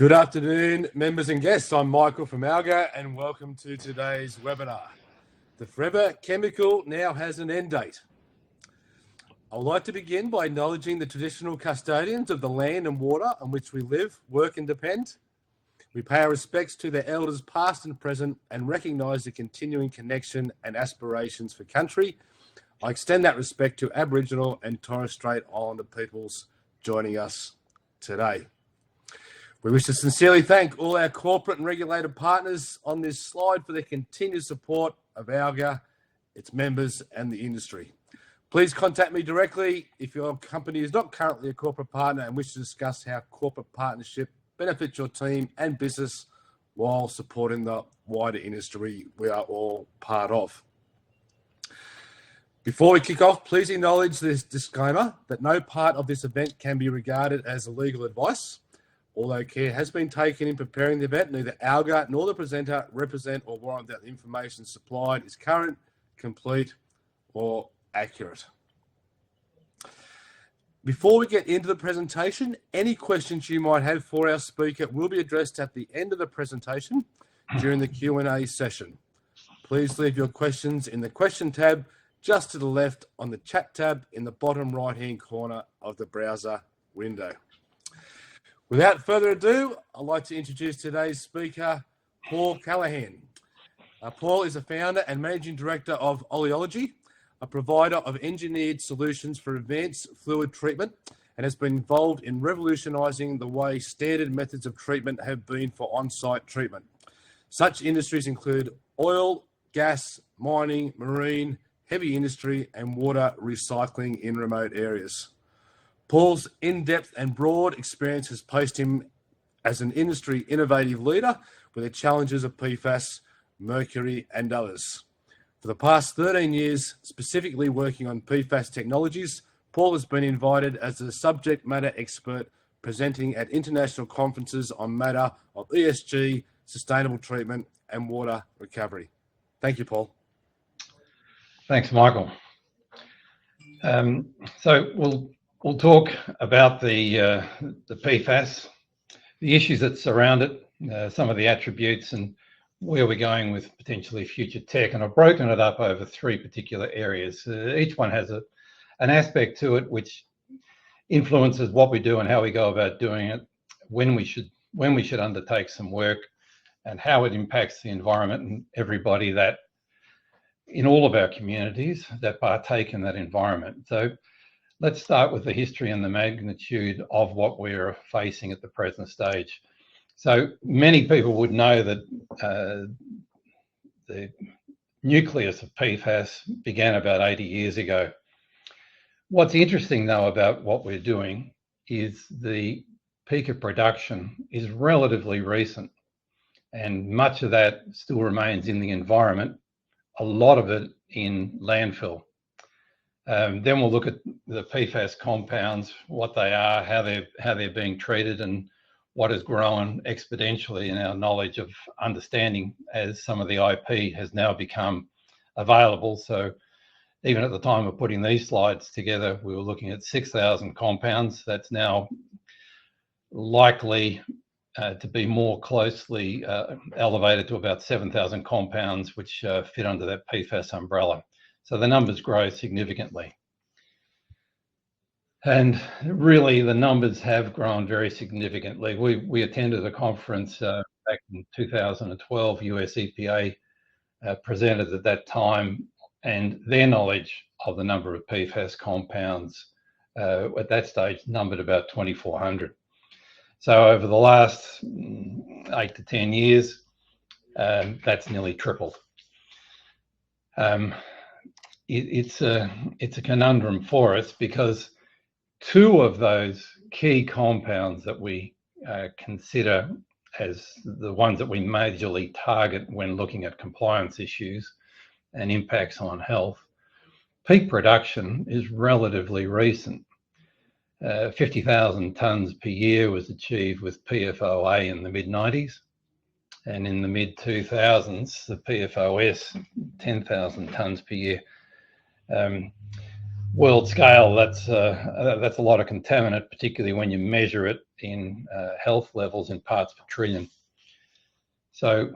Good afternoon, members and guests. I'm Michael from ALGA and welcome to today's webinar. The forever chemical now has an end date. I would like to begin by acknowledging the traditional custodians of the land and water on which we live, work and depend. We pay our respects to their elders past and present and recognise the continuing connection and aspirations for country. I extend that respect to Aboriginal and Torres Strait Islander peoples joining us today. We wish to sincerely thank all our corporate and regulated partners on this slide for their continued support of ALGA, its members and the industry. Please contact me directly if your company is not currently a corporate partner and wish to discuss how corporate partnership benefits your team and business while supporting the wider industry we are all part of. Before we kick off, please acknowledge this disclaimer that no part of this event can be regarded as legal advice. Although care has been taken in preparing the event, neither ALGA nor the presenter represent or warrant that the information supplied is current, complete, or accurate. Before we get into the presentation, any questions you might have for our speaker will be addressed at the end of the presentation during the Q&A session. Please leave your questions in the question tab just to the left on the chat tab in the bottom right-hand corner of the browser window. Without further ado, I'd like to introduce today's speaker, Paul Callaghan. Paul is the founder and managing director of OLEOLOGY, a provider of engineered solutions for advanced fluid treatment, and has been involved in revolutionising the way standard methods of treatment have been for on-site treatment. Such industries include oil, gas, mining, marine, heavy industry, and water recycling in remote areas. Paul's in-depth and broad experience has placed him as an industry innovative leader with the challenges of PFAS, mercury, and others. For the past 13 years, specifically working on PFAS technologies, Paul has been invited as a subject matter expert presenting at international conferences on matter of ESG, sustainable treatment, and water recovery. Thank you, Paul. Thanks, Michael. So we'll talk about the PFAS, the issues that surround it, some of the attributes and where we're going with potentially future tech. And I've broken it up over three particular areas. Each one has an aspect to it which influences what we do and how we go about doing it, when we should undertake some work, and how it impacts the environment and everybody that in all of our communities that partake in that environment. So let's start with the history and the magnitude of what we're facing at the present stage. So many people would know that the nucleus of PFAS began about 80 years ago. What's interesting though about what we're doing is the peak of production is relatively recent, and much of that still remains in the environment, a lot of it in landfill. Then we'll look at the PFAS compounds, what they are, how they're being treated, and what has grown exponentially in our knowledge of understanding as some of the IP has now become available. So even at the time of putting these slides together, we were looking at 6,000 compounds. That's now likely to be more closely elevated to about 7,000 compounds, which fit under that PFAS umbrella. So the numbers grow significantly. And really the numbers have grown very significantly. We attended a conference back in 2012, US EPA presented at that time, and their knowledge of the number of PFAS compounds at that stage numbered about 2,400. So over the last 8 to 10 years, that's nearly tripled. It's a conundrum for us because two of those key compounds that we consider as the ones that we majorly target when looking at compliance issues and impacts on health, peak production is relatively recent. 50,000 tonnes per year was achieved with PFOA in the mid-90s, and in the mid-2000s, the PFOS, 10,000 tonnes per year. World scale, that's a lot of contaminant, particularly when you measure it in health levels in parts per trillion. So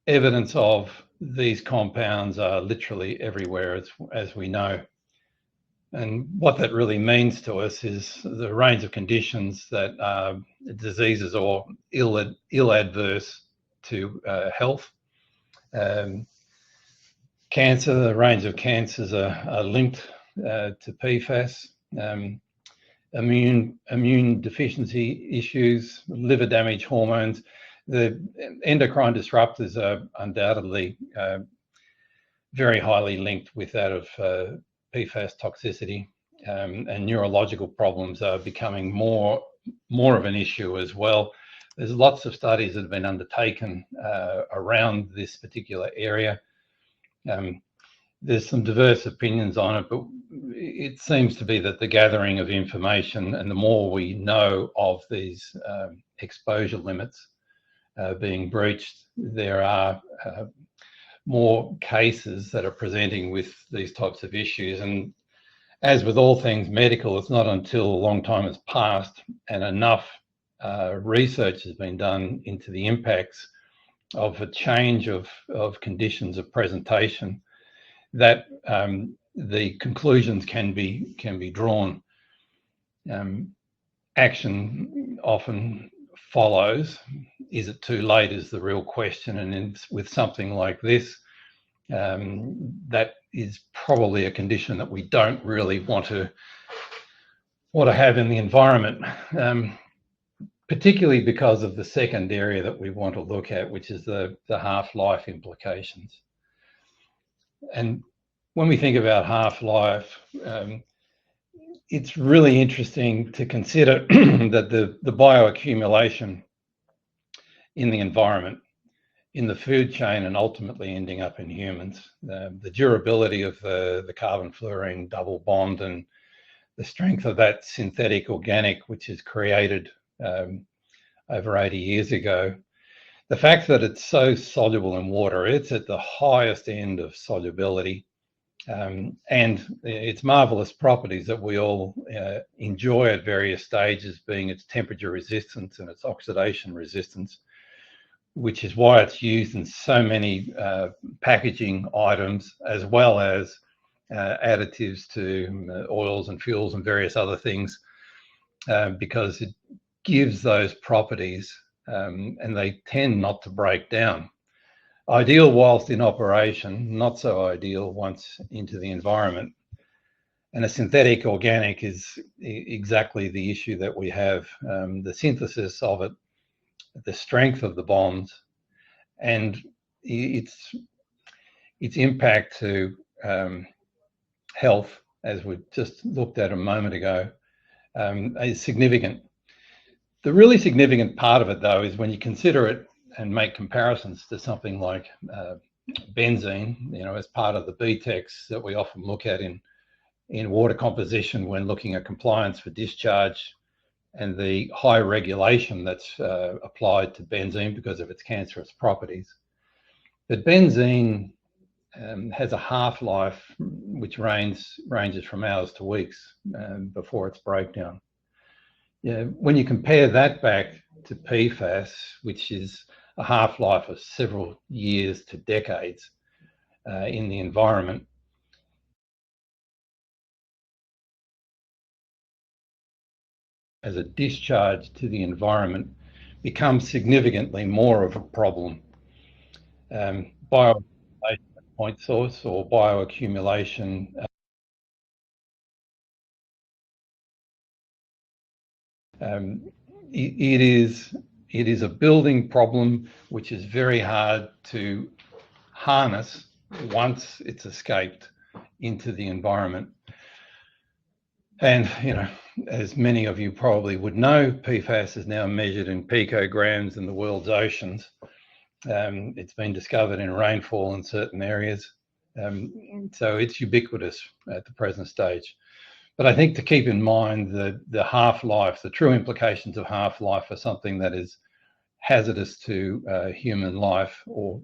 evidence of these compounds are literally everywhere, as we know. And what that really means to us is the range of conditions that are diseases or ill adverse to health. Cancer, the range of cancers are linked to PFAS. Immune deficiency issues, liver damage, hormones. The endocrine disruptors are undoubtedly very highly linked with that of PFAS toxicity, and neurological problems are becoming more of an issue as well. There's lots of studies that have been undertaken around this particular area. There's some diverse opinions on it, but it seems to be that the gathering of information and the more we know of these exposure limits being breached, there are more cases that are presenting with these types of issues. And as with all things medical, it's not until a long time has passed and enough research has been done into the impacts of a change of conditions of presentation that the conclusions can be drawn. Action often follows. Is it too late is the real question, and with something like this, that is probably a condition that we don't really want to have in the environment, particularly because of the second area that we want to look at, which is the half-life implications. And when we think about half-life, it's really interesting to consider that the bioaccumulation in the environment, in the food chain, and ultimately ending up in humans, the durability of the carbon-fluorine double bond and the strength of that synthetic organic, which is created over 80 years ago, the fact that it's so soluble in water, it's at the highest end of solubility, and its marvelous properties that we all enjoy at various stages, being its temperature resistance and its oxidation resistance, which is why it's used in so many packaging items, as well as additives to oils and fuels and various other things, because it gives those properties, and they tend not to break down. Ideal whilst in operation, not so ideal once into the environment. And a synthetic organic is exactly the issue that we have. The synthesis of it, the strength of the bonds, and its impact to health, as we just looked at a moment ago, is significant. The really significant part of it, though, is when you consider it and make comparisons to something like benzene, as part of the BTEX that we often look at in water composition when looking at compliance for discharge, and the high regulation that's applied to benzene because of its cancerous properties. But benzene has a half-life which ranges from hours to weeks before its breakdown. When you compare that back to PFAS, which is a half-life of several years to decades in the environment, as a discharge to the environment, becomes significantly more of a problem. Bioaccumulation at point source, or bioaccumulation it is a building problem which is very hard to harness once it's escaped into the environment. And, as many of you probably would know, PFAS is now measured in picograms in the world's oceans. It's been discovered in rainfall in certain areas. So it's ubiquitous at the present stage. But I think to keep in mind the half-life, the true implications of half-life are something that is hazardous to human life, or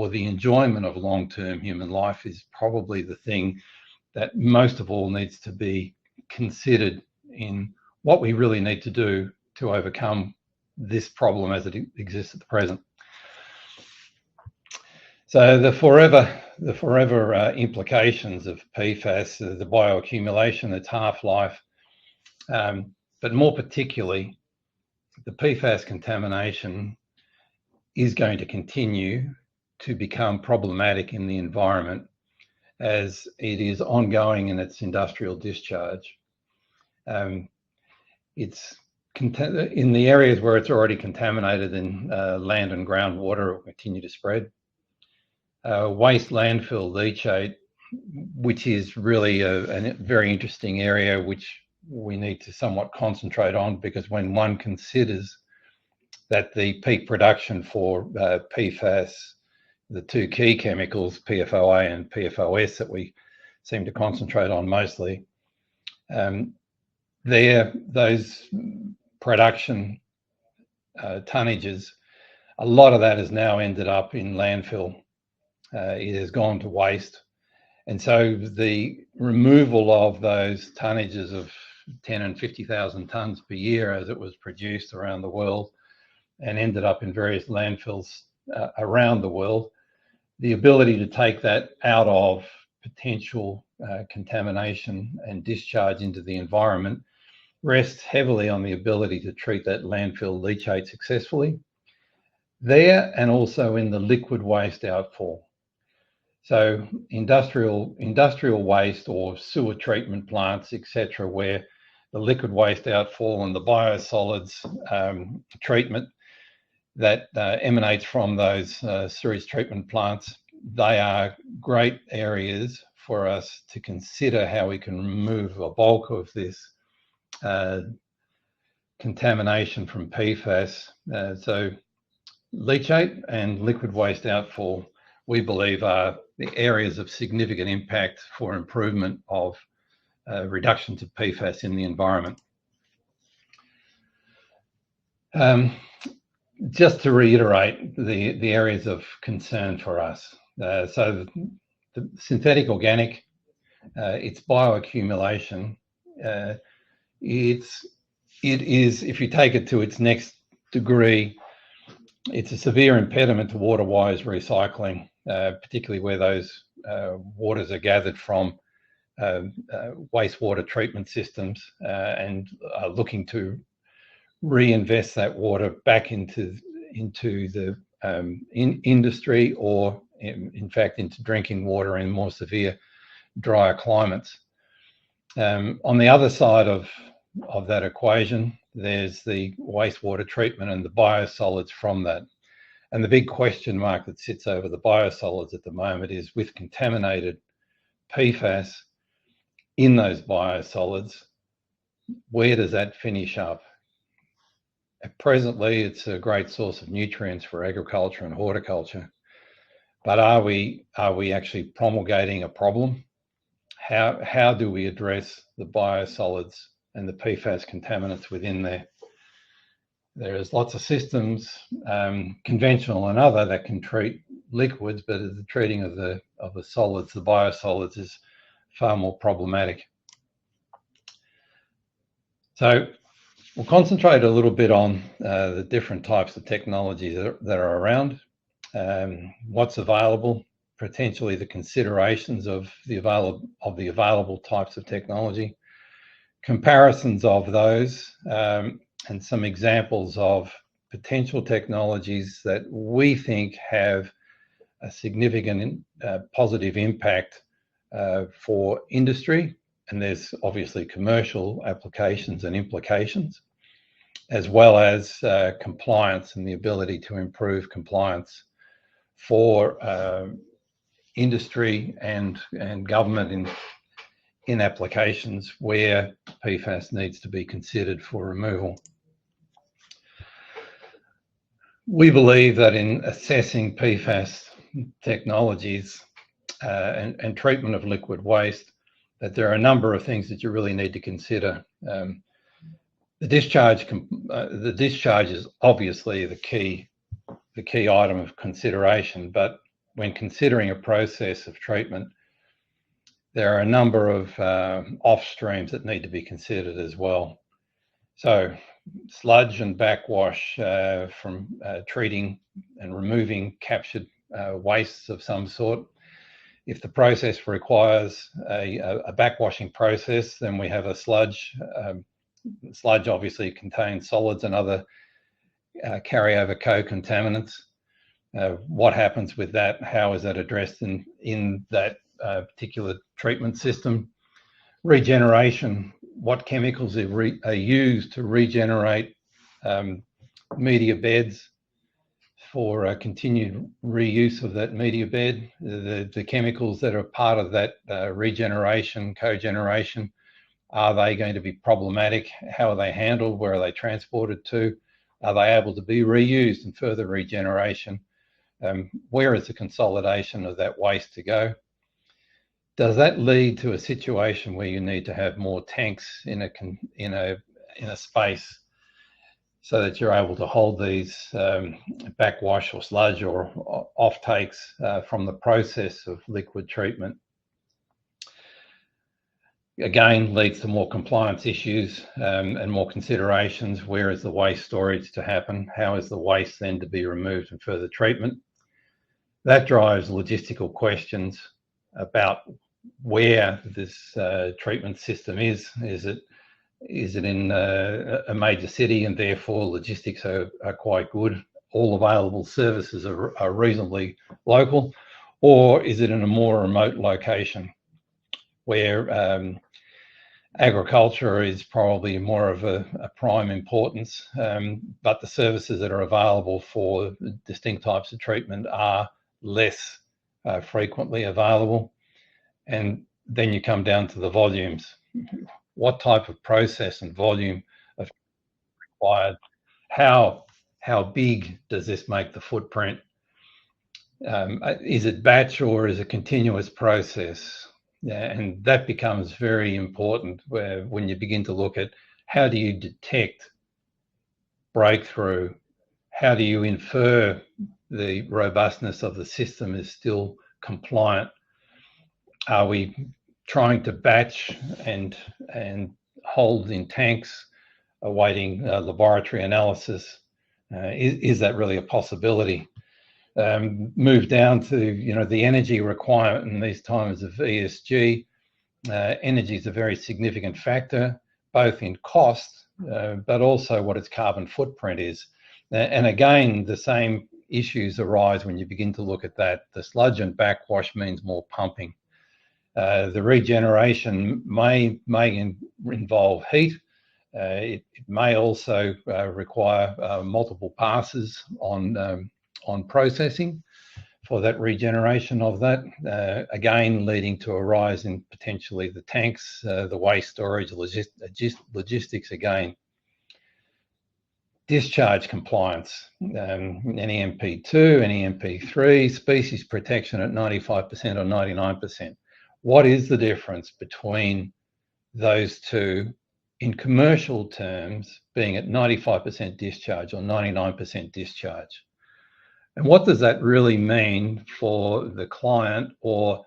the enjoyment of long-term human life is probably the thing that most of all needs to be considered in what we really need to do to overcome this problem as it exists at the present. So the forever implications of PFAS, the bioaccumulation, its half-life, but more particularly, the PFAS contamination is going to continue to become problematic in the environment as it is ongoing in its industrial discharge. It's in the areas where it's already contaminated in land and groundwater, it will continue to spread. Waste landfill leachate, which is really a very interesting area which we need to somewhat concentrate on, because when one considers that the peak production for PFAS, the two key chemicals, PFOA and PFOS, that we seem to concentrate on mostly, those production tonnages, a lot of that has now ended up in landfill. It has gone to waste. And so the removal of those tonnages of 10 and 50,000 tonnes per year as it was produced around the world and ended up in various landfills around the world, the ability to take that out of potential contamination and discharge into the environment rests heavily on the ability to treat that landfill leachate successfully there, and also in the liquid waste outfall. So industrial waste or sewer treatment plants, etc., where the liquid waste outfall and the biosolids treatment that emanates from those sewage treatment plants, they are great areas for us to consider how we can remove a bulk of this contamination from PFAS. So leachate and liquid waste outfall, we believe, are the areas of significant impact for improvement of reductions of PFAS in the environment. Just to reiterate the areas of concern for us. So the synthetic organic, its bioaccumulation, it is, if you take it to its next degree, it's a severe impediment to water-wise recycling, particularly where those waters are gathered from wastewater treatment systems and are looking to reinvest that water back into the industry, or in fact into drinking water in more severe drier climates. On the other side of that equation, there's the wastewater treatment and the biosolids from that. And the big question mark that sits over the biosolids at the moment is, with contaminated PFAS in those biosolids, where does that finish up? Presently, it's a great source of nutrients for agriculture and horticulture. But are we actually promulgating a problem? How do we address the biosolids and the PFAS contaminants within there? There's lots of systems, conventional and other, that can treat liquids, but the treating of the solids, the biosolids, is far more problematic. So we'll concentrate a little bit on the different types of technologies that are around, what's available, potentially the considerations of the available types of technology, comparisons of those, and some examples of potential technologies that we think have a significant positive impact for industry. And there's obviously commercial applications and implications, as well as compliance and the ability to improve compliance for industry and government in applications where PFAS needs to be considered for removal. We believe that in assessing PFAS technologies and treatment of liquid waste, that there are a number of things that you really need to consider. The discharge is obviously the key item of consideration, but when considering a process of treatment, there are a number of off streams that need to be considered as well. So sludge and backwash from treating and removing captured wastes of some sort. If the process requires a backwashing process, then we have a sludge. Sludge obviously contains solids and other carryover co-contaminants. What happens with that? How is that addressed in that particular treatment system? Regeneration. What chemicals are used to regenerate media beds for continued reuse of that media bed? The chemicals that are part of that regeneration, cogeneration, are they going to be problematic? How are they handled? Where are they transported to? Are they able to be reused in further regeneration? Where is the consolidation of that waste to go? Does that lead to a situation where you need to have more tanks in a space so that you're able to hold these backwash or sludge or offtakes from the process of liquid treatment? Again, leads to more compliance issues and more considerations. Where is the waste storage to happen? How is the waste then to be removed and further treatment? That drives logistical questions about where this treatment system is. Is it in a major city and therefore logistics are quite good? All available services are reasonably local, or is it in a more remote location where agriculture is probably more of a prime importance, but the services that are available for distinct types of treatment are less frequently available? And then you come down to the volumes. What type of process and volume are required? How big does this make the footprint? Is it batch or is it continuous process? And that becomes very important when you begin to look at how do you detect breakthrough? How do you infer the robustness of the system is still compliant? Are we trying to batch and hold in tanks awaiting laboratory analysis? Is that really a possibility? Move down to the energy requirement in these times of ESG. Energy is a very significant factor, both in cost, but also what its carbon footprint is. And again, the same issues arise when you begin to look at that. The sludge and backwash means more pumping. The regeneration may involve heat. It may also require multiple passes on processing for that regeneration of that, again leading to a rise in potentially the tanks, the waste storage, logistics again. Discharge compliance, NEMP2, NEMP3, species protection at 95% or 99%. What is the difference between those two in commercial terms being at 95% discharge or 99% discharge? And what does that really mean for the client or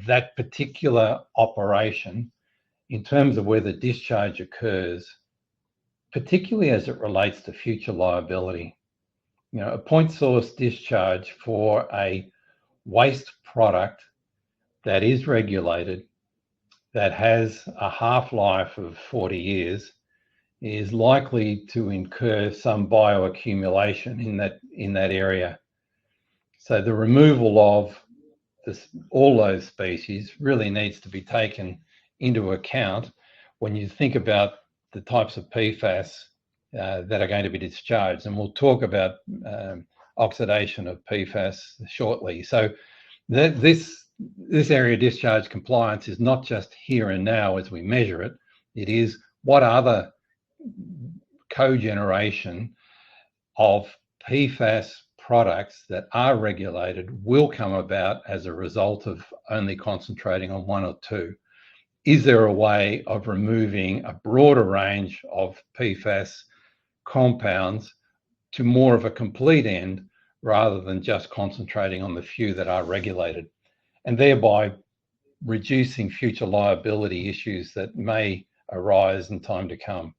that particular operation in terms of where the discharge occurs, particularly as it relates to future liability? A point source discharge for a waste product that is regulated, that has a half-life of 40 years, is likely to incur some bioaccumulation in that area. So the removal of all those species really needs to be taken into account when you think about the types of PFAS that are going to be discharged. And we'll talk about oxidation of PFAS shortly. So this area discharge compliance is not just here and now as we measure it. It is what other cogeneration of PFAS products that are regulated will come about as a result of only concentrating on one or two. Is there a way of removing a broader range of PFAS compounds to more of a complete end rather than just concentrating on the few that are regulated, and thereby reducing future liability issues that may arise in time to come?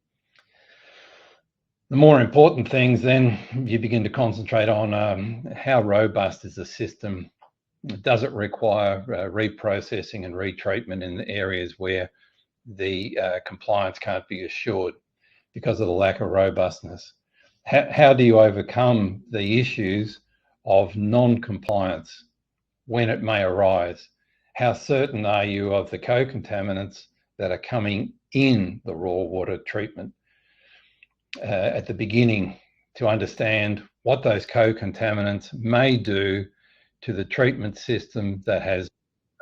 The more important things, then you begin to concentrate on how robust is the system. Does it require reprocessing and retreatment in the areas where the compliance can't be assured because of the lack of robustness? How do you overcome the issues of non-compliance when it may arise? How certain are you of the co-contaminants that are coming in the raw water treatment at the beginning, to understand what those co-contaminants may do to the treatment system that has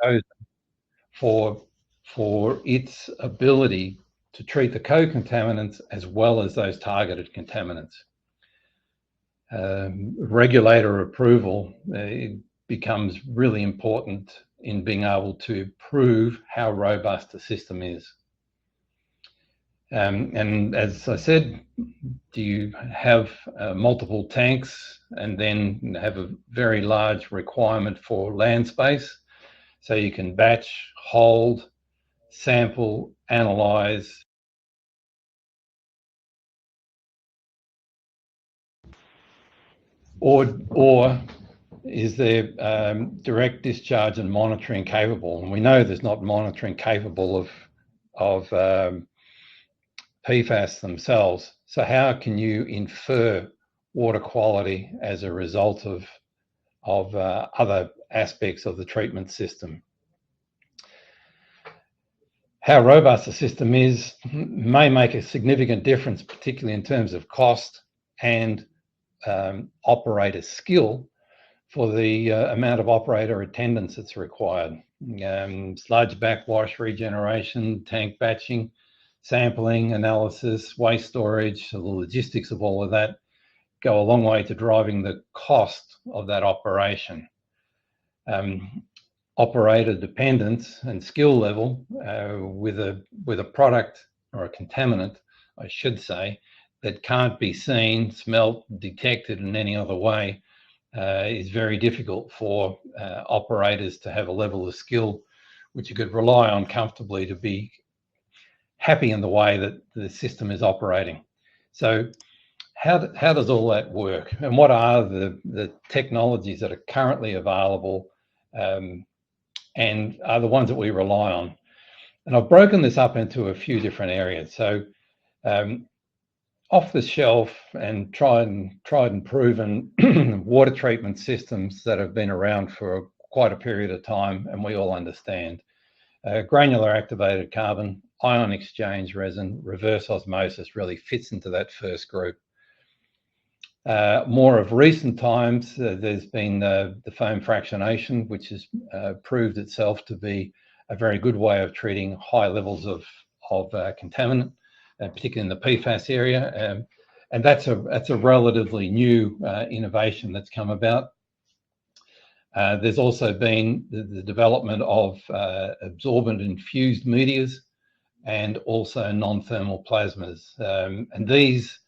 chosen for its ability to treat the co-contaminants as well as those targeted contaminants. Regulator approval becomes really important in being able to prove how robust the system is. And as I said, do you have multiple tanks and then have a very large requirement for land space so you can batch, hold, sample, analyze, or is there direct discharge and monitoring capable? And we know there's not monitoring capable of PFAS themselves. So how can you infer water quality as a result of other aspects of the treatment system? How robust the system is may make a significant difference, particularly in terms of cost and operator skill for the amount of operator attendance that's required. Sludge backwash regeneration, tank batching, sampling, analysis, waste storage, the logistics of all of that go a long way to driving the cost of that operation. Operator dependence and skill level with a product or a contaminant, I should say, that can't be seen, smelt, detected in any other way is very difficult for operators to have a level of skill which you could rely on comfortably to be happy in the way that the system is operating. So how does all that work, and what are the technologies that are currently available and are the ones that we rely on? And I've broken this up into a few different areas. So off the shelf and tried and proven water treatment systems that have been around for quite a period of time, and we all understand. Granular activated carbon, ion exchange resin, reverse osmosis really fits into that first group. More of recent times, there's been the foam fractionation, which has proved itself to be a very good way of treating high levels of contaminant, particularly in the PFAS area. And that's a relatively new innovation that's come about. There's also been the development of absorbent infused medias and also non-thermal plasmas. And these,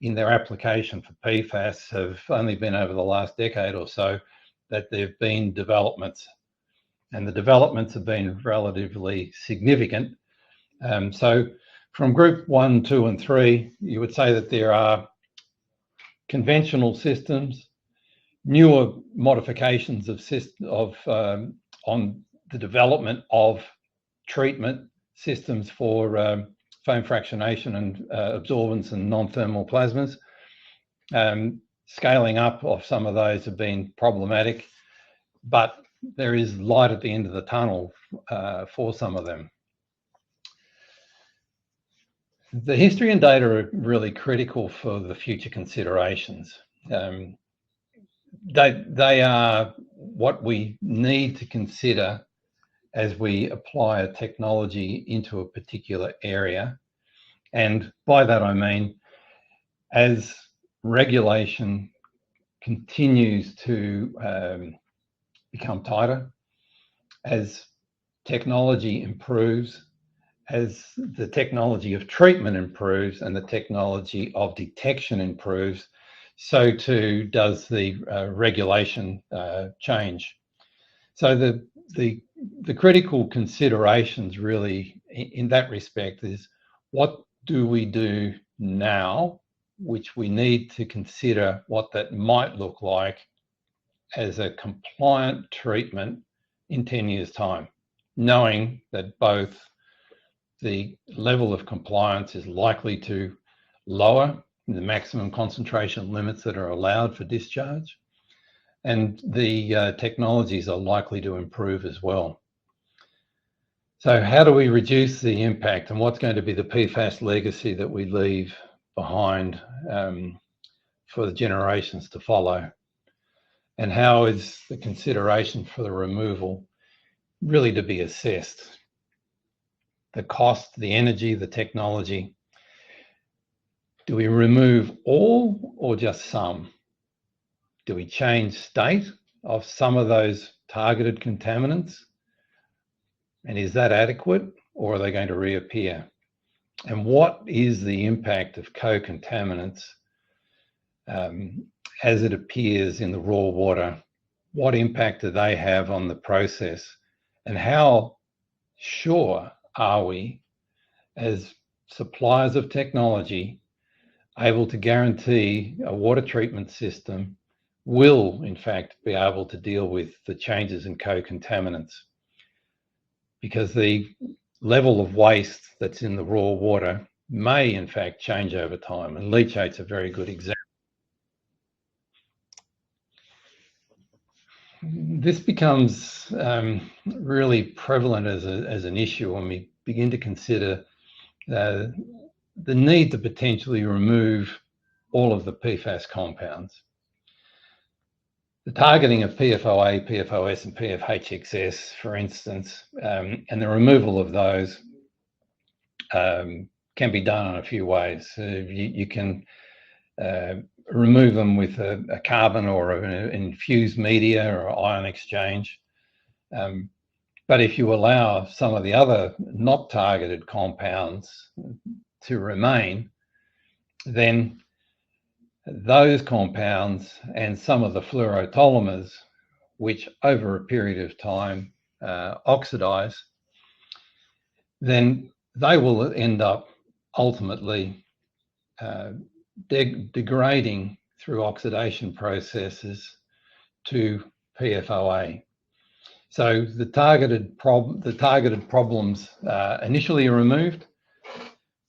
in their application for PFAS, have only been over the last decade or so that there have been developments. And the developments have been relatively significant. So from group 1, 2, and 3, you would say that there are conventional systems, newer modifications on the development of treatment systems for foam fractionation and absorbents and non-thermal plasmas. Scaling up of some of those have been problematic, but there is light at the end of the tunnel for some of them. The history and data are really critical for the future considerations. They are what we need to consider as we apply a technology into a particular area. And by that I mean, as regulation continues to become tighter, as technology improves, as the technology of treatment improves and the technology of detection improves, so too does the regulation change. So the critical considerations really in that respect is, what do we do now which we need to consider what that might look like as a compliant treatment in 10 years' time, knowing that both the level of compliance is likely to lower the maximum concentration limits that are allowed for discharge, and the technologies are likely to improve as well. So how do we reduce the impact, and what's going to be the PFAS legacy that we leave behind for the generations to follow? And how is the consideration for the removal really to be assessed? The cost, the energy, the technology. Do we remove all or just some? Do we change state of some of those targeted contaminants? And is that adequate, or are they going to reappear? And what is the impact of co-contaminants as it appears in the raw water? What impact do they have on the process? And how sure are we, as suppliers of technology, able to guarantee a water treatment system will, in fact, be able to deal with the changes in co-contaminants? Because the level of waste that's in the raw water may, in fact, change over time, and leachate's a very good example. This becomes really prevalent as an issue when we begin to consider the need to potentially remove all of the PFAS compounds. The targeting of PFOA, PFOS, and PFHXS, for instance, and the removal of those can be done in a few ways. You can remove them with a carbon or an infused media or ion exchange. But if you allow some of the other not targeted compounds to remain, then those compounds and some of the fluorotolymers, which over a period of time oxidize, then they will end up ultimately degrading through oxidation processes to PFOA. So the targeted problems initially are removed,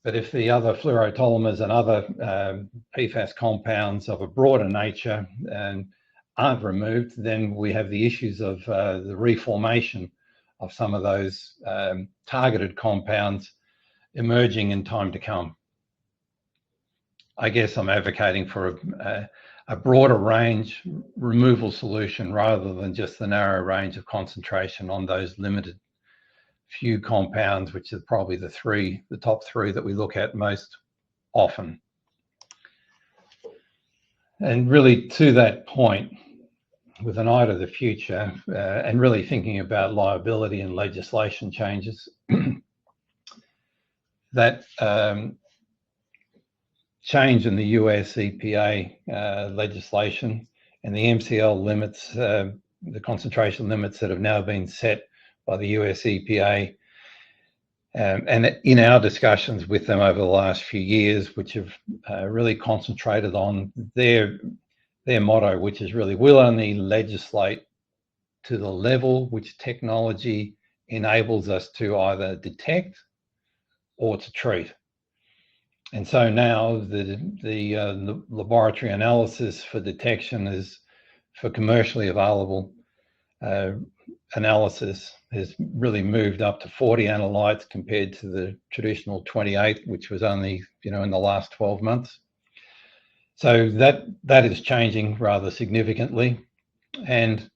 but if the other fluorotolymers and other PFAS compounds of a broader nature aren't removed, then we have the issues of the reformation of some of those targeted compounds emerging in time to come. I guess I'm advocating for a broader range removal solution rather than just the narrow range of concentration on those limited few compounds, which are probably the top three that we look at most often. And really, to that point, with an eye to the future and really thinking about liability and legislation changes, that change in the US EPA legislation and the MCL limits, the concentration limits that have now been set by the US EPA, and in our discussions with them over the last few years, which have really concentrated on their motto, which is really, we'll only legislate to the level which technology enables us to either detect or to treat. And so now the laboratory analysis for detection is for commercially available analysis has really moved up to 40 analytes compared to the traditional 28, which was only, in the last 12 months. So that is changing rather significantly. And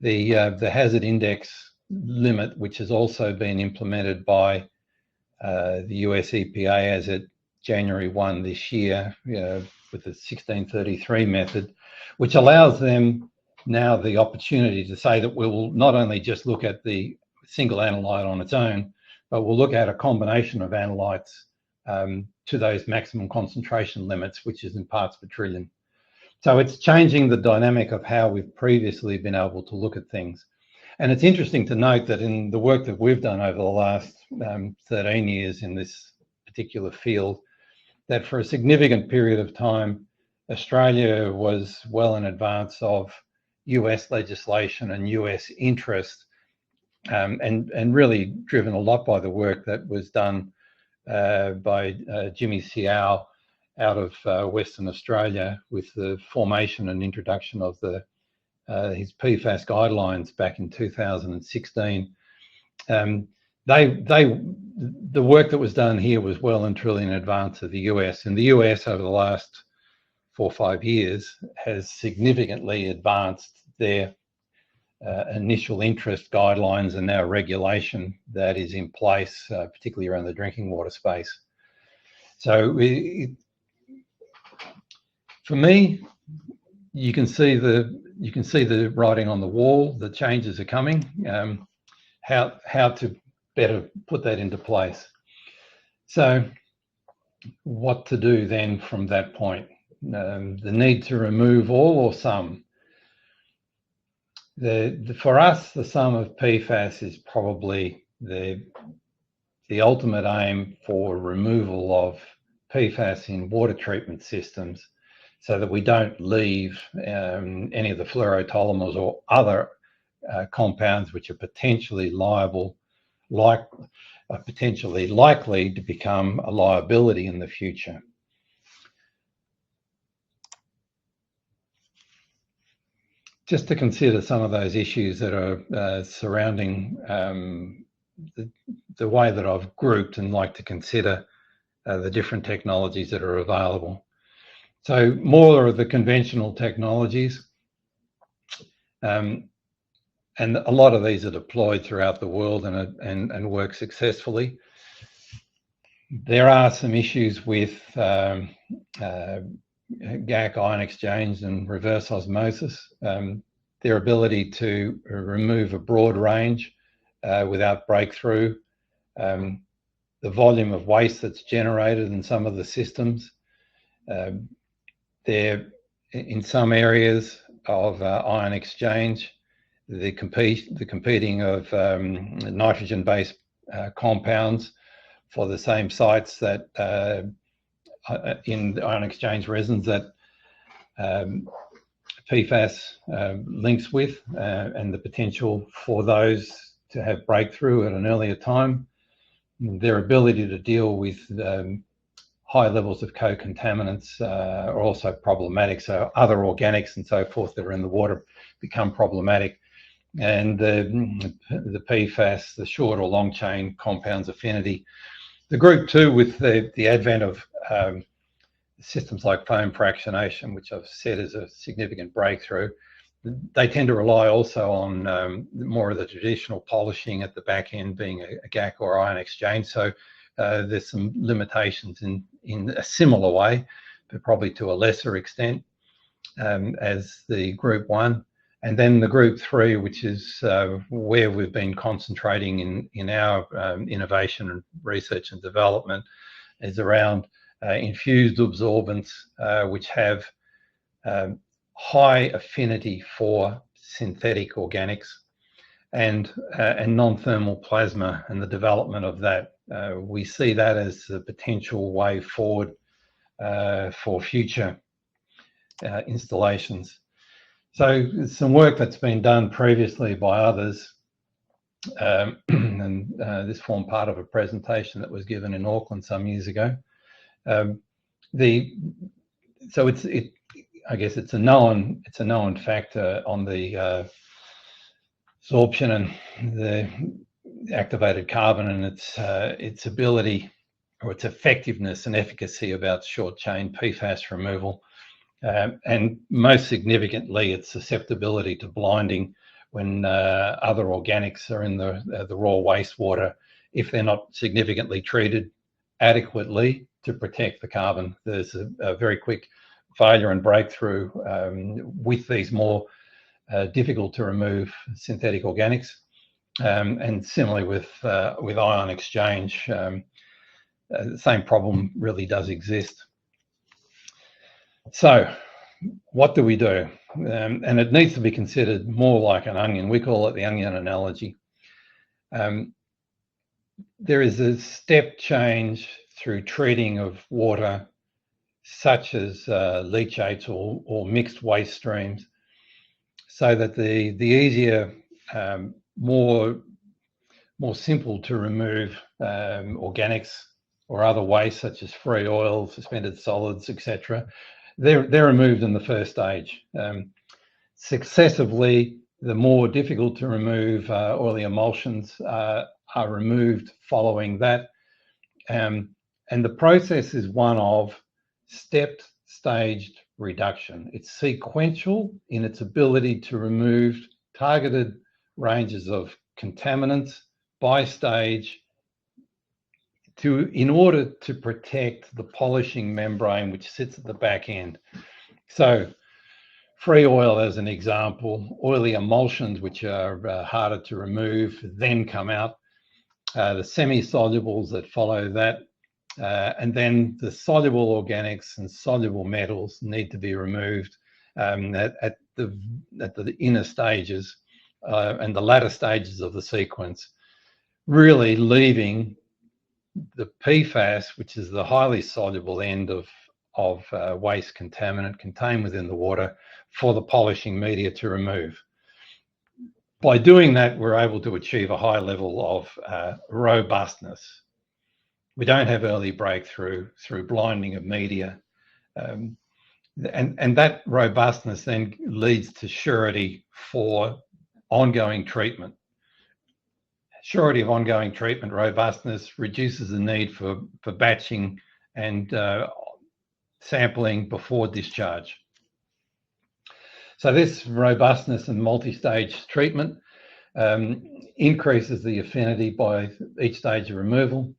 the hazard index limit, which has also been implemented by the US EPA as it January 1 this year, with the 1633 method, which allows them now the opportunity to say that we will not only just look at the single analyte on its own, but we'll look at a combination of analytes to those maximum concentration limits, which is in parts per trillion. So it's changing the dynamic of how we've previously been able to look at things. And it's interesting to note that in the work that we've done over the last 13 years in this particular field, that for a significant period of time, Australia was well in advance of US legislation and US interest, and really driven a lot by the work that was done by Jimmy Seow out of Western Australia with the formation and introduction of his PFAS guidelines back in 2016. The work that was done here was well and truly in advance of the US, and the US over the last 4 or 5 years has significantly advanced their initial interest guidelines and now regulation that is in place, particularly around the drinking water space. So for me, you can see the writing on the wall. The changes are coming. How to better put that into place. So what to do then from that point? The need to remove all or some. For us, the sum of PFAS is probably the ultimate aim for removal of PFAS in water treatment systems, so that we don't leave any of the fluorotolumers or other compounds which are potentially potentially likely to become a liability in the future. Just to consider some of those issues that are surrounding the way that I've grouped and like to consider the different technologies that are available. So more of the conventional technologies, and a lot of these are deployed throughout the world and work successfully. There are some issues with GAC ion exchange and reverse osmosis. Their ability to remove a broad range without breakthrough, the volume of waste that's generated in some of the systems. There, in some areas of ion exchange, the competing of nitrogen-based compounds for the same sites that in ion exchange resins that PFAS links with, and the potential for those to have breakthrough at an earlier time. Their ability to deal with high levels of co-contaminants are also problematic. So other organics and so forth that are in the water become problematic. And the PFAS, the short or long chain compounds affinity. The group two, with the advent of systems like foam fractionation, which I've said is a significant breakthrough, they tend to rely also on more of the traditional polishing at the back end, being a GAC or ion exchange. So there's some limitations in a similar way, but probably to a lesser extent as the group one. And then the group three, which is where we've been concentrating in our innovation and research and development, is around infused absorbents, which have high affinity for synthetic organics and non-thermal plasma, and the development of that. We see that as the potential way forward for future installations. So some work that's been done previously by others, and this formed part of a presentation that was given in Auckland some years ago. I guess it's a known factor on the absorption and the activated carbon and its ability or its effectiveness and efficacy about short chain PFAS removal. And most significantly, its susceptibility to blinding when other organics are in the raw wastewater, if they're not significantly treated adequately to protect the carbon. There's a very quick failure and breakthrough with these more difficult to remove synthetic organics. And similarly with ion exchange, the same problem really does exist. So what do we do? And it needs to be considered more like an onion. We call it the onion analogy. There is a step change through treating of water such as leachates or mixed waste streams, so that the easier, more simple to remove organics or other waste such as free oil, suspended solids, etc. They're removed in the first stage. Successively, the more difficult to remove oily emulsions are removed following that. And the process is one of stepped, staged reduction. It's sequential in its ability to remove targeted ranges of contaminants by stage in order to protect the polishing membrane which sits at the back end. So free oil as an example, oily emulsions which are harder to remove then come out, the semi-solubles that follow that, and then the soluble organics and soluble metals need to be removed at the inner stages and the latter stages of the sequence, really leaving the PFAS, which is the highly soluble end of waste contaminant contained within the water, for the polishing media to remove. By doing that, we're able to achieve a high level of robustness. We don't have early breakthrough through blinding of media. And that robustness then leads to surety for ongoing treatment. Surety of ongoing treatment, robustness, reduces the need for batching and sampling before discharge. So this robustness and multi-stage treatment increases the affinity by each stage of removal.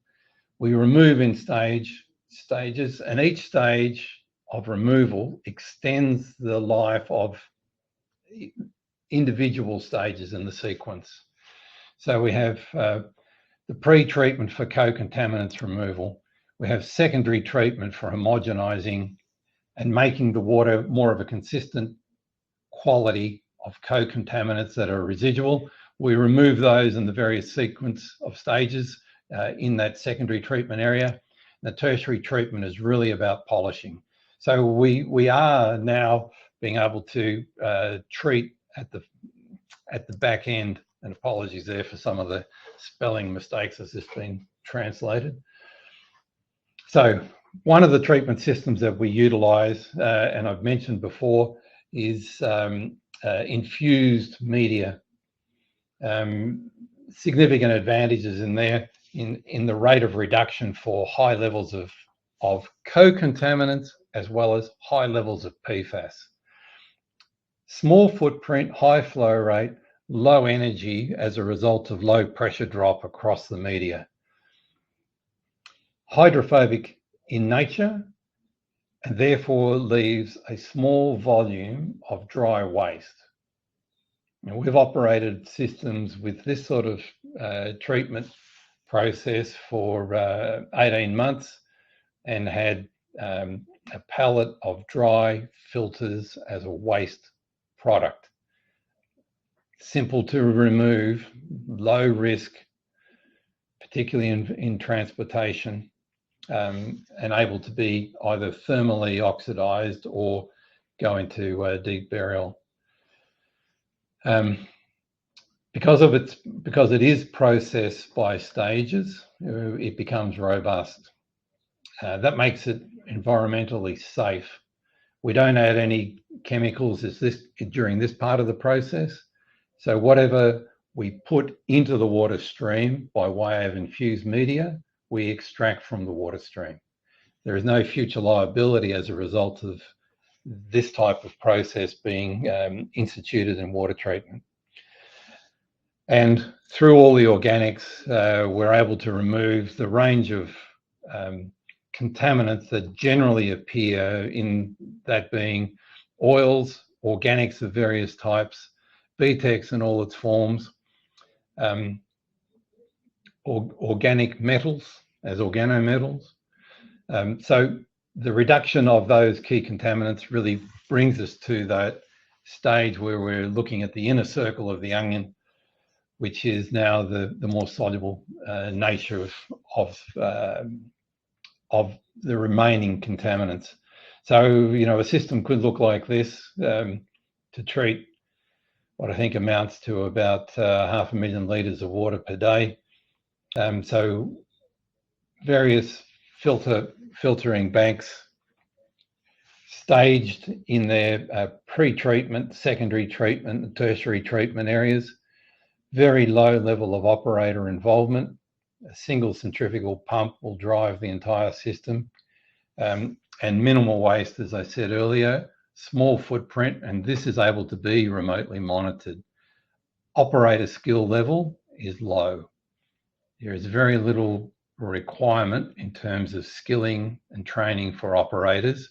We remove in stages, and each stage of removal extends the life of individual stages in the sequence. So we have the pre-treatment for co-contaminants removal. We have secondary treatment for homogenizing and making the water more of a consistent quality of co-contaminants that are residual. We remove those in the various sequence of stages in that secondary treatment area. The tertiary treatment is really about polishing. So we are now being able to treat at the back end, and apologies there for some of the spelling mistakes as this has been translated. So one of the treatment systems that we utilize, and I've mentioned before, is infused media. Significant advantages in there in the rate of reduction for high levels of co-contaminants as well as high levels of PFAS. Small footprint, high flow rate, low energy as a result of low pressure drop across the media. Hydrophobic in nature, and therefore leaves a small volume of dry waste. Now, we've operated systems with this sort of treatment process for 18 months and had a pallet of dry filters as a waste product. Simple to remove, low risk, particularly in transportation, and able to be either thermally oxidized or go into deep burial. Because it is processed by stages, it becomes robust. That makes it environmentally safe. We don't add any chemicals during this part of the process. So whatever we put into the water stream by way of infused media, we extract from the water stream. There is no future liability as a result of this type of process being instituted in water treatment. And through all the organics, we're able to remove the range of contaminants that generally appear, in that being oils, organics of various types, BTEX in all its forms, organic metals as organometals. So the reduction of those key contaminants really brings us to that stage where we're looking at the inner circle of the onion, which is now the more soluble nature of the remaining contaminants. So, a system could look like this to treat what I think amounts to about 500,000 litres of water per day. So various filtering banks staged in their pre-treatment, secondary treatment, and tertiary treatment areas. Very low level of operator involvement. A single centrifugal pump will drive the entire system. And minimal waste, as I said earlier, small footprint, and this is able to be remotely monitored. Operator skill level is low. There is very little requirement in terms of skilling and training for operators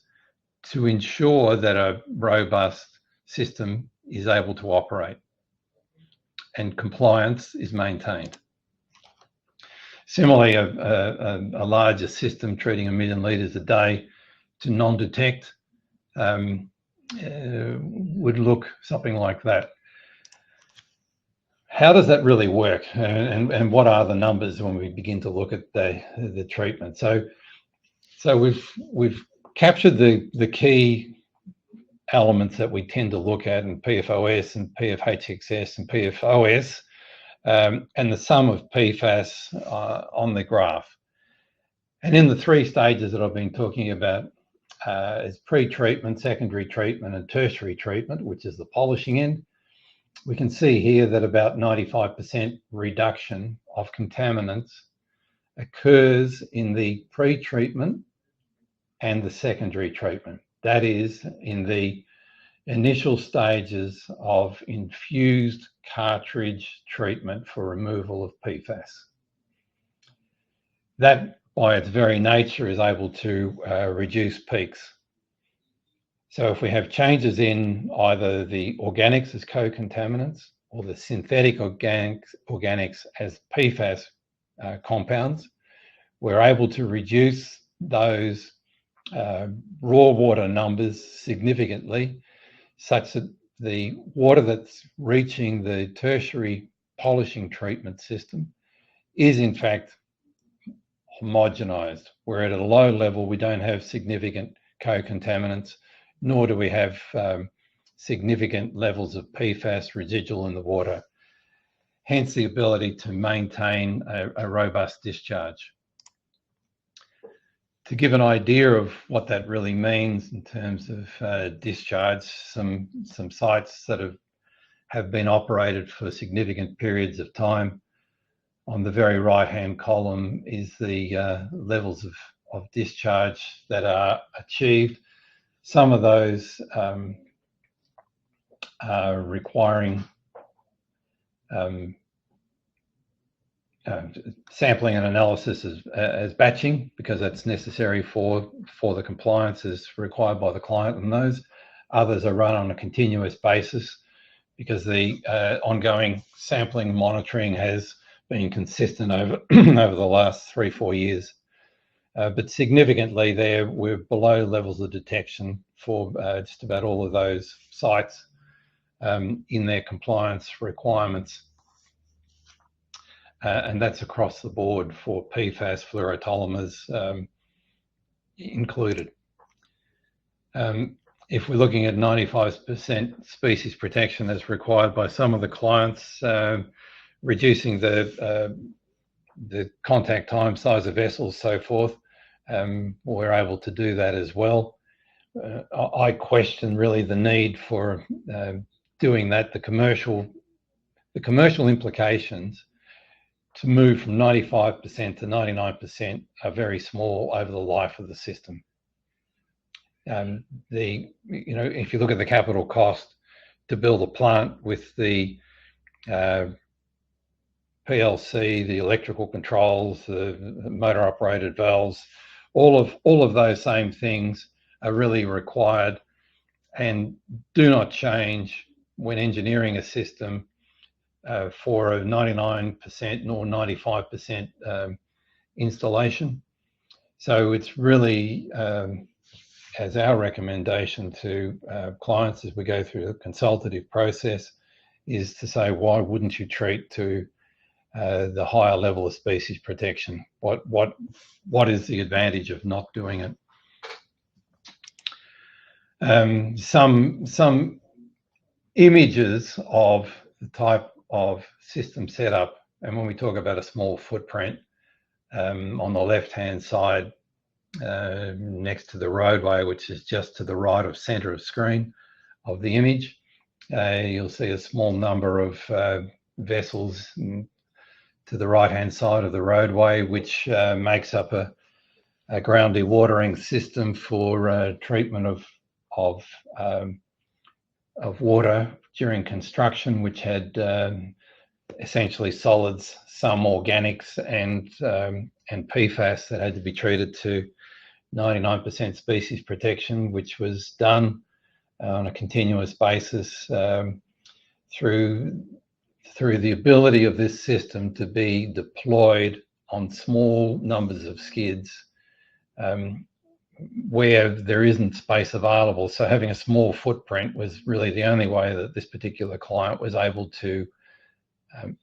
to ensure that a robust system is able to operate and compliance is maintained. Similarly, a larger system treating 1 million litres a day to non-detect would look something like that. How does that really work, and what are the numbers when we begin to look at the treatment? So we've captured the key elements that we tend to look at in PFOS and PFHXS and PFOS, and the sum of PFAS on the graph. And in the 3 stages that I've been talking about is pre-treatment, secondary treatment, and tertiary treatment, which is the polishing end. We can see here that about 95% reduction of contaminants occurs in the pre-treatment and the secondary treatment. That is, in the initial stages of infused cartridge treatment for removal of PFAS. That, by its very nature, is able to reduce peaks. So if we have changes in either the organics as co-contaminants or the synthetic organics as PFAS compounds, we're able to reduce those raw water numbers significantly, such that the water that's reaching the tertiary polishing treatment system is in fact homogenized. We're at a low level, we don't have significant co-contaminants, nor do we have significant levels of PFAS residual in the water, hence the ability to maintain a robust discharge. To give an idea of what that really means in terms of discharge, some sites that have been operated for significant periods of time. On the very right-hand column is the levels of discharge that are achieved. Some of those are requiring sampling and analysis as batching, because that's necessary for the compliances required by the client, and those others are run on a continuous basis because the ongoing sampling monitoring has been consistent over over the last 3-4 years. But significantly there, we're below levels of detection for just about all of those sites in their compliance requirements. And that's across the board for PFAS, fluorotolumers included. If we're looking at 95% species protection as required by some of the clients, reducing the contact time, size of vessels, so forth, we're able to do that as well. I question really the need for doing that. The commercial implications to move from 95% to 99% are very small over the life of the system. If you look at the capital cost to build a plant with the PLC, the electrical controls, the motor operated valves, all of those same things are really required and do not change when engineering a system for a 99% nor 95% installation. So it's really as our recommendation to clients as we go through the consultative process is to say, why wouldn't you treat to the higher level of species protection? What is the advantage of not doing it? Some images of the type of system setup, and when we talk about a small footprint, on the left-hand side, next to the roadway, which is just to the right of center of screen of the image, you'll see a small number of vessels to the right-hand side of the roadway, which makes up a ground dewatering system for treatment of water during construction, which had essentially solids, some organics, and PFAS that had to be treated to 99% species protection, which was done on a continuous basis through the ability of this system to be deployed on small numbers of skids where there isn't space available. So having a small footprint was really the only way that this particular client was able to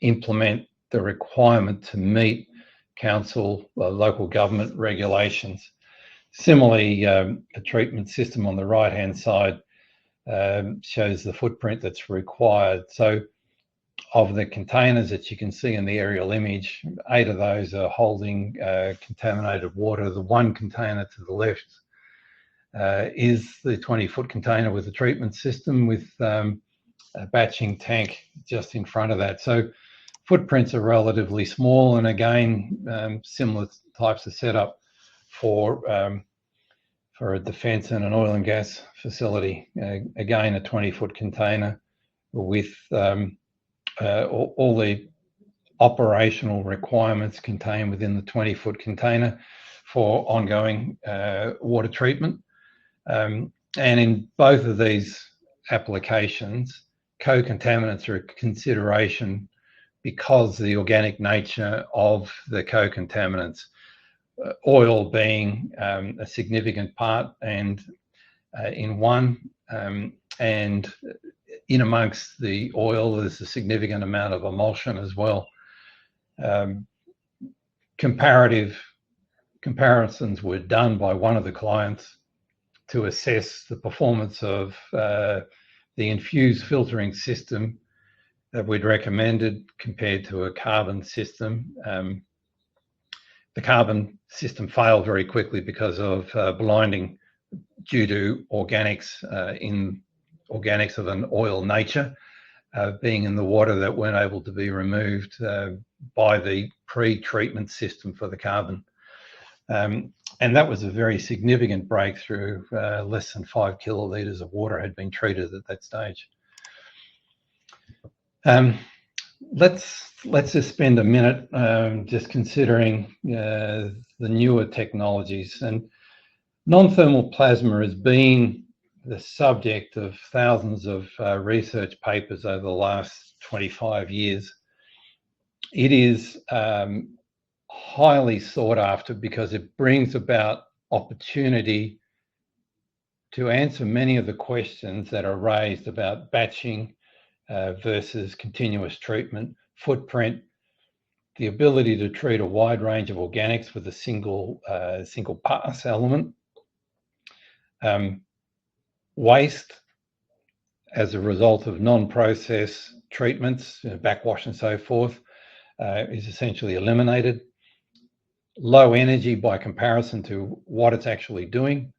implement the requirement to meet council, local government regulations. Similarly, the treatment system on the right-hand side shows the footprint that's required. So of the containers that you can see in the aerial image, 8 of those are holding contaminated water. The one container to the left is the 20-foot container with the treatment system with a batching tank just in front of that. So footprints are relatively small, and again, similar types of setup for a defence and an oil and gas facility. Again, a 20-foot container with all the operational requirements contained within the 20-foot container for ongoing water treatment. And in both of these applications, co-contaminants are a consideration because the organic nature of the co-contaminants, oil being a significant part, and in one, and in amongst the oil, there's a significant amount of emulsion as well. Comparisons were done by one of the clients to assess the performance of the infused filtering system that we'd recommended compared to a carbon system. The carbon system failed very quickly because of blinding due to organics of an oil nature being in the water that weren't able to be removed by the pre-treatment system for the carbon. And that was a very significant breakthrough. Less than 5 kilolitres of water had been treated at that stage. Let's just spend a minute just considering the newer technologies. And non-thermal plasma has been the subject of thousands of research papers over the last 25 years. It is highly sought after because it brings about opportunity to answer many of the questions that are raised about batching versus continuous treatment, footprint, the ability to treat a wide range of organics with a single pass element, waste as a result of non-process treatments, backwash and so forth, is essentially eliminated. Low energy by comparison to what it's actually doing.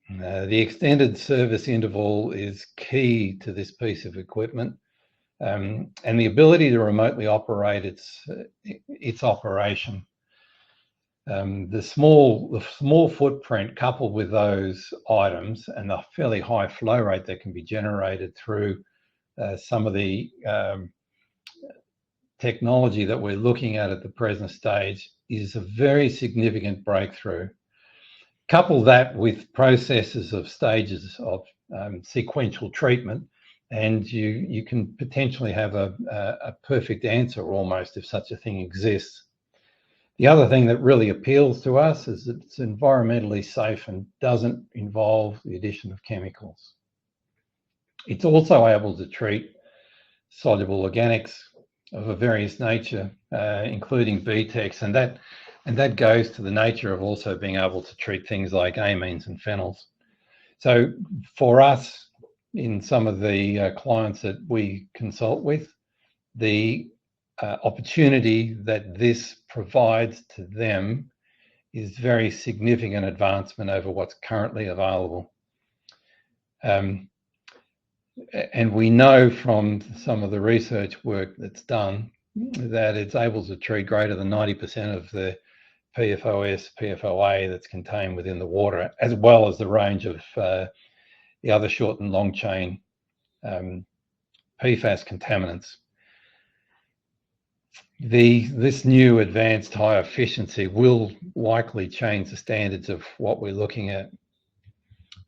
The extended service interval is key to this piece of equipment, and the ability to remotely operate its operation. The small footprint coupled with those items and the fairly high flow rate that can be generated through some of the technology that we're looking at the present stage is a very significant breakthrough. Couple that with processes of stages of sequential treatment, and you can potentially have a perfect answer almost, if such a thing exists. The other thing that really appeals to us is that it's environmentally safe and doesn't involve the addition of chemicals. It's also able to treat soluble organics of a various nature, including BTEX, and that goes to the nature of also being able to treat things like amines and phenols. So for us, in some of the clients that we consult with, the opportunity that this provides to them is very significant advancement over what's currently available. And we know from some of the research work that's done that it's able to treat greater than 90% of the PFOS, PFOA that's contained within the water, as well as the range of the other short and long chain PFAS contaminants. This new advanced high efficiency will likely change the standards of what we're looking at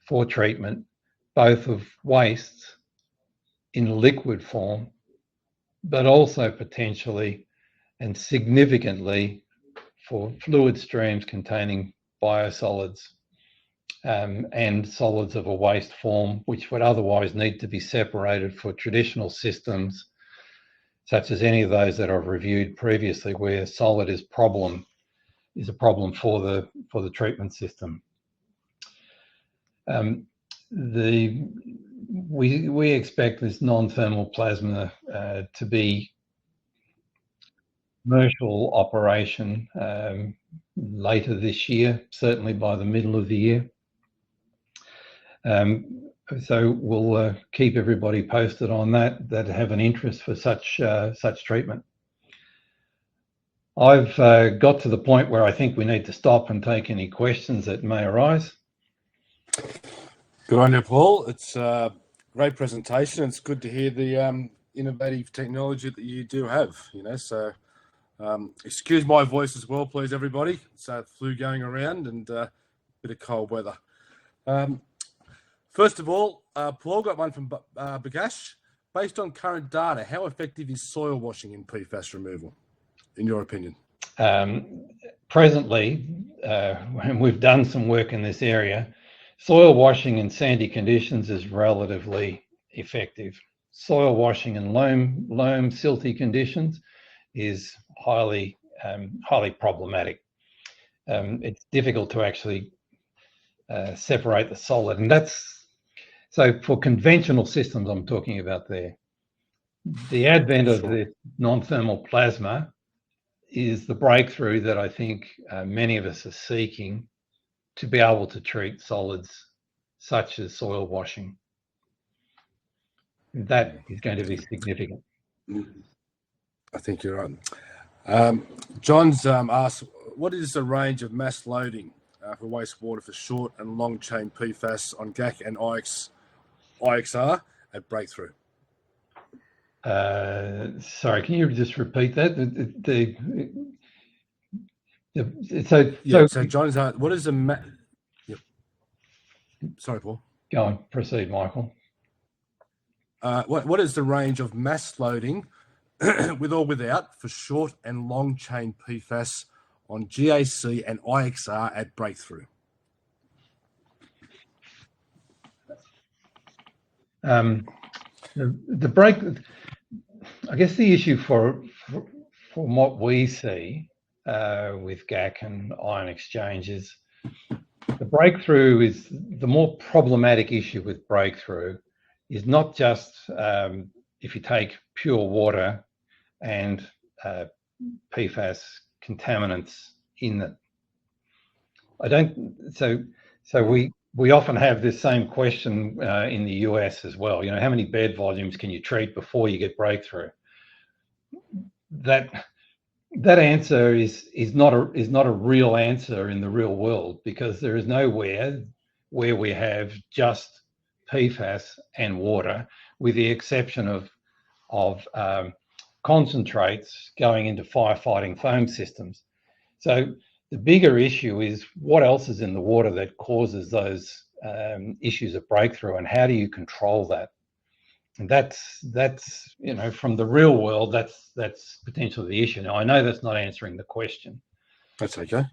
for treatment, both of wastes in liquid form, but also potentially and significantly for fluid streams containing biosolids and solids of a waste form, which would otherwise need to be separated for traditional systems, such as any of those that I've reviewed previously, where solid is a problem for the treatment system. We expect this non-thermal plasma to be commercial operation later this year, certainly by the middle of the year. So we'll keep everybody posted on that have an interest for such treatment. I've got to the point where I think we need to stop and take any questions that may arise. Good on you, Paul. It's a great presentation. It's good to hear the innovative technology that you do have. So excuse my voice as well, please, everybody. It's flu going around and a bit of cold weather. First of all, Paul got one from Bagash. Based on current data, how effective is soil washing in PFAS removal, in your opinion? Presently, when we've done some work in this area, soil washing in sandy conditions is relatively effective. Soil washing in loam, silty conditions is highly problematic. It's difficult to actually separate the solid, and that's so for conventional systems I'm talking about there. The advent of the non-thermal plasma is the breakthrough that I think many of us are seeking to be able to treat solids such as soil washing. That is going to be significant. I think you're right. John's asked, what is the range of mass loading for wastewater for short and long chain PFAS on GAC and IXR at breakthrough? Sorry, can you just repeat that? So John's asked, what is the Sorry, Paul. Go on, proceed, Michael. What is the range of mass loading with or without for short and long chain PFAS on GAC and IXR at breakthrough? I guess the issue from what we see with GAC and ion exchanges, the breakthrough is the more problematic issue with breakthrough is not just if you take pure water and PFAS contaminants in it. So we often have this same question in the US as well. How many bed volumes can you treat before you get breakthrough? That answer is not a real answer in the real world, because there is nowhere where we have just PFAS and water, with the exception of concentrates going into firefighting foam systems. So the bigger issue is what else is in the water that causes those issues of breakthrough, and how do you control that? And that's from the real world, that's potentially the issue. Now, I know that's not answering the question. That's okay.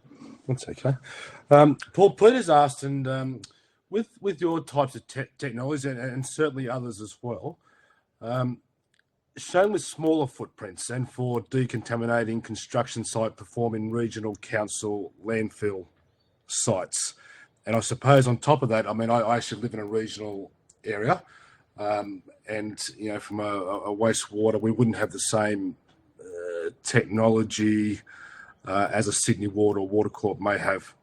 Paul Peters asked, and with your types of technologies and certainly others as well, shown with smaller footprints and for decontaminating construction site performing regional council landfill sites, And I suppose on top of that, I mean, I actually live in a regional area, and you know, from a wastewater, we wouldn't have the same technology as a Sydney Water or Water Corp may have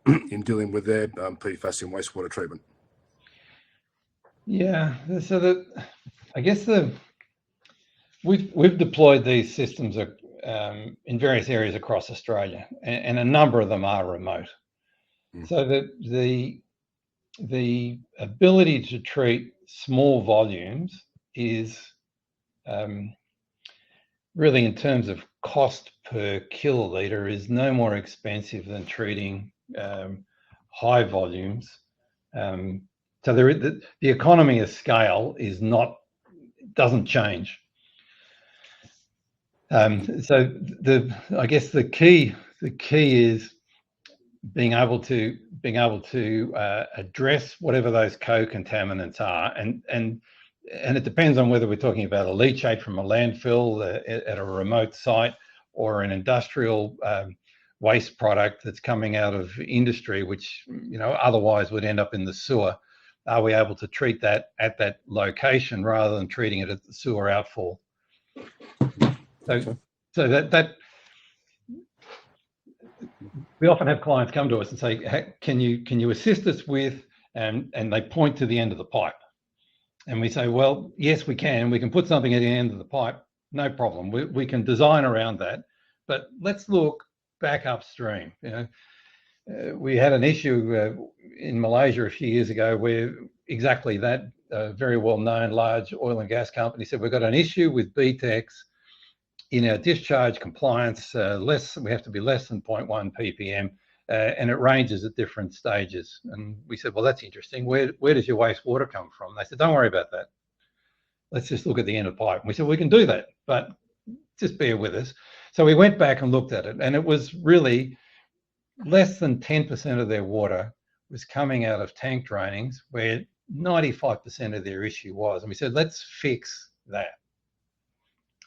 in dealing with their PFAS in wastewater treatment. Yeah, so I guess we've deployed these systems in various areas across Australia, and a number of them are remote. So the ability to treat small volumes is really, in terms of cost per kiloliter, is no more expensive than treating high volumes. So the economy of scale doesn't change. So I guess the key is being able to address whatever those co-contaminants are, and it depends on whether we're talking about a leachate from a landfill at a remote site, or an industrial waste product that's coming out of industry, which, you know, otherwise would end up in the sewer. Are we able to treat that at that location rather than treating it at the sewer outfall? So that we often have clients come to us and say, hey, can you assist us with, and they point to the end of the pipe. And we say, well, yes, we can. We can put something at the end of the pipe, no problem. We can design around that, but let's look back upstream. You know, we had an issue in Malaysia a few years ago where exactly that very well-known large oil and gas company said, we've got an issue with BTEX in our discharge compliance. We have to be less than 0.1 ppm, and it ranges at different stages. And we said, well, that's interesting. Where does your wastewater come from? They said, don't worry about that. Let's just look at the end of the pipe. And we said, we can do that, but just bear with us. So we went back and looked at it, and it was really less than 10% of their water was coming out of tank drainings, where 95% of their issue was. And we said, let's fix that.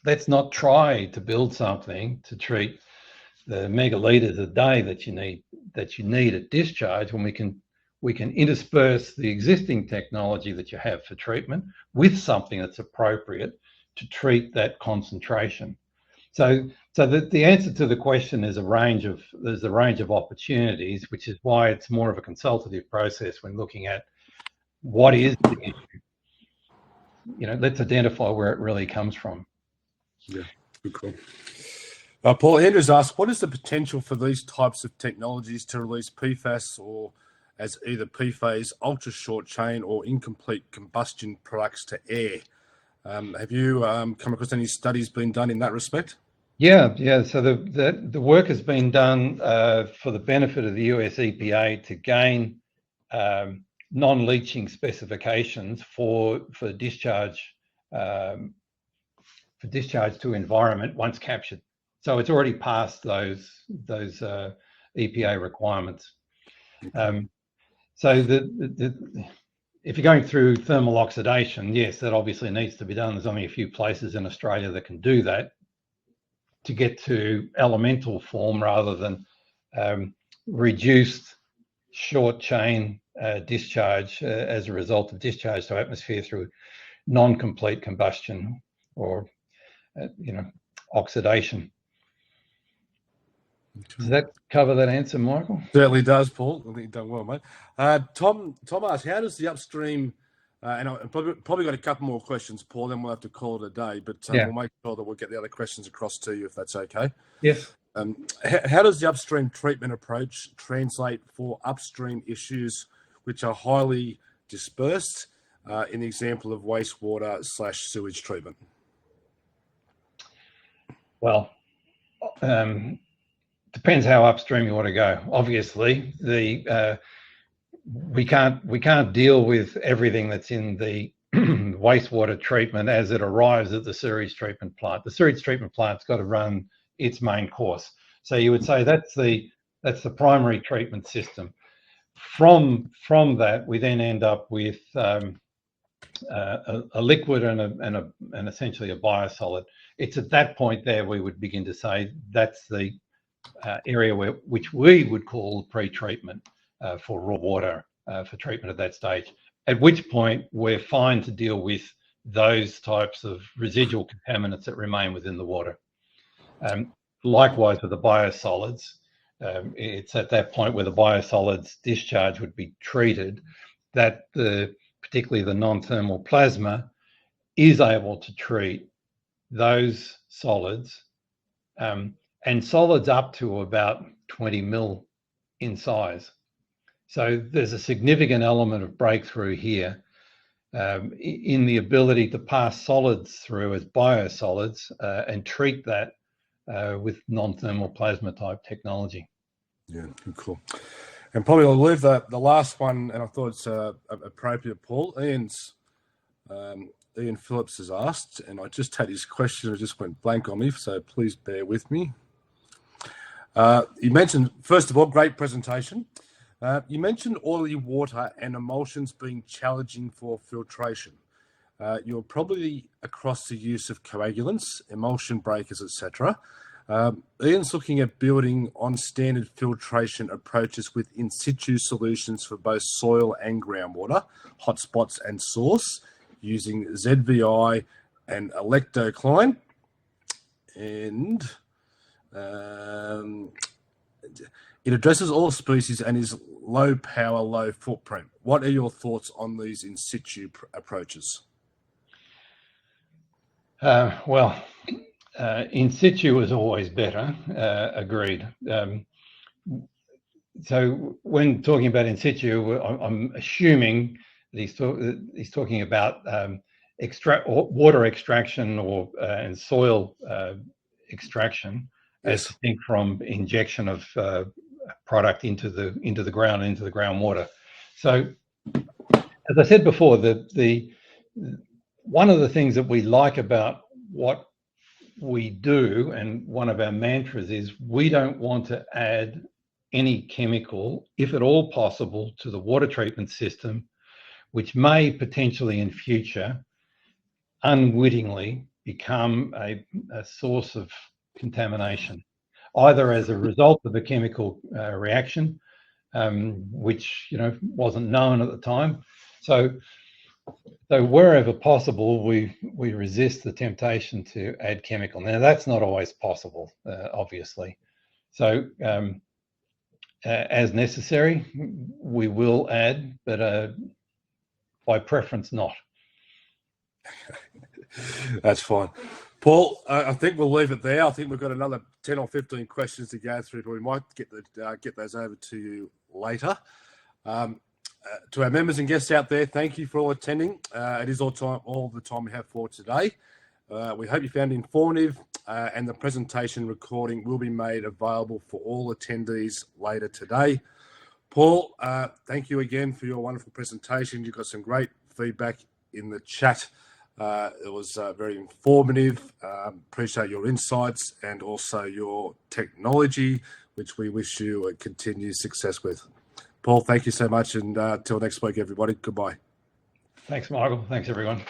Let's not try to build something to treat the megaliters a day that you need at discharge, when we can intersperse the existing technology that you have for treatment with something that's appropriate to treat that concentration. So the answer to the question is there's a range of opportunities, which is why it's more of a consultative process when looking at what is the issue. You know, let's identify where it really comes from. Yeah, good call. Paul Andrews asked, what is the potential for these types of technologies to release PFAS, or as either PFAS, ultra short chain, or incomplete combustion products to air? Have you come across any studies being done in that respect? Yeah. So the work has been done for the benefit of the US EPA to gain non-leaching specifications for discharge to environment once captured. So it's already passed those EPA requirements. So if you're going through thermal oxidation, yes, that obviously needs to be done. There's only a few places in Australia that can do that to get to elemental form rather than reduced short chain discharge as a result of discharge to atmosphere through non-complete combustion or oxidation. Does that cover that answer, Michael? Certainly does, Paul. I think you've done well, mate. Tom asked, how does the upstream, and I've probably got a couple more questions, Paul, then we'll have to call it a day, but we'll make sure that we'll get the other questions across to you if that's okay. Yes. How does the upstream treatment approach translate for upstream issues which are highly dispersed, in the example of wastewater/sewage treatment? Well, depends how upstream you want to go. Obviously, we can't deal with everything that's in the wastewater treatment as it arrives at the sewage treatment plant. The sewage treatment plant's got to run its main course. So you would say that's the primary treatment system. From that, we then end up with a liquid and essentially a biosolid. It's at that point there we would begin to say that's the area which we would call pre-treatment. for raw water for treatment at that stage, at which point we're fine to deal with those types of residual contaminants that remain within the water. Likewise with the biosolids, it's at that point where the biosolids discharge would be treated that particularly the non-thermal plasma is able to treat those solids and solids up to about 20 mil in size. So there's a significant element of breakthrough here in the ability to pass solids through as biosolids and treat that with non-thermal plasma type technology. Yeah, cool. And probably I'll leave the last one, and I thought it's appropriate, Paul. Ian Phillips has asked, and I just had his question, it just went blank on me, so please bear with me. You mentioned, first of all, great presentation. You mentioned oily water and emulsions being challenging for filtration. You're probably across the use of coagulants, emulsion breakers, etc. Ian's looking at building on standard filtration approaches with in situ solutions for both soil and groundwater, hotspots and source, using ZVI and electrocline. And it addresses all species and is low power, low footprint. What are your thoughts on these in situ approaches? In situ is always better, agreed. So when talking about in situ, I'm assuming that he's talking about water extraction and soil extraction, as distinct from injection of product into the ground, into the groundwater. So, as I said before, one of the things that we like about what we do, and one of our mantras is, we don't want to add any chemical, if at all possible, to the water treatment system, which may potentially in future unwittingly become a source of contamination, either as a result of a chemical reaction, which wasn't known at the time. So wherever possible, we resist the temptation to add chemical. Now that's not always possible, obviously. So as necessary, we will add, but by preference not. That's fine. Paul, I think we'll leave it there. I think we've got another 10 or 15 questions to go through, but we might get those over to you later. To our members and guests out there, thank you for all attending. It is all the time we have for today. We hope you found it informative, and the presentation recording will be made available for all attendees later today. Paul, thank you again for your wonderful presentation. You got some great feedback in the chat. It was very informative. Appreciate your insights and also your technology, which we wish you continued success with. Paul, thank you so much, and till next week, everybody. Goodbye. Thanks, Michael. Thanks, everyone.